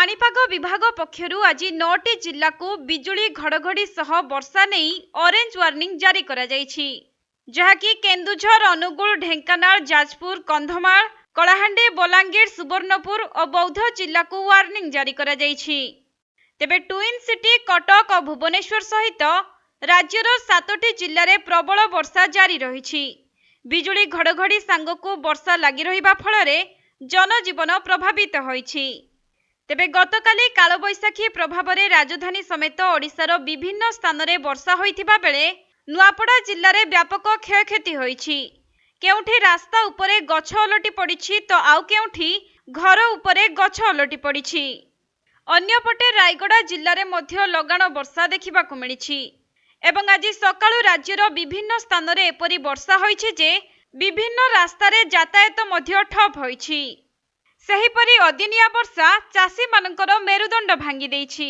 पाणीपाग विभाग पक्षरु आज 9टी जिल्ला को बिजुली घड़घड़ी सह वर्षा नहीं ऑरेंज वार्निंग जारी करा जायछि, जहाँकि केन्दुझर, अनुगुल, ढेंकानाल, जाजपुर, कंधमाल, कलाहांडी, बलांगीर, सुवर्णपुर और बौद्ध जिल्ला को वार्निंग जारी करा जायछि। तेबे ट्विन सिटी कटक और भुवनेश्वर सहित राज्यर 7टी जिल्ला रे प्रबल वर्षा जारी रहिछि। बिजुली घड़घड़ी सांगकु वर्षा लागि रहिबा फଳରେ जनजीवन प्रभावित होइछि। तेबे गतकाली कालबैशाखी प्रभाव में राजधानी समेत ओडिशार विभिन्न स्थान में वर्षा होइथिबा बेले नुआपड़ा जिल्ला रे व्यापक क्षयक्षति होइछि। केउठी रास्ता उपरे गछ ओलटी पड़िछि तो आउ केउठी घर उपरे गछ ओलटी पड़िछि। अन्यपटे रायगड़ा जिल्ला रे मध्य लगाण वर्षा देखिबाकु मिलिछि एवं आज सकाळु राज्यर विभिन्न स्थान में एपरि वर्षा होइछि जे विभिन्न रास्ता रे यातायात मध्य ठप होइछि। सेहीपरि अदिनिया वर्षा चाषी मानकर मेरुदंड भांगी देइछि।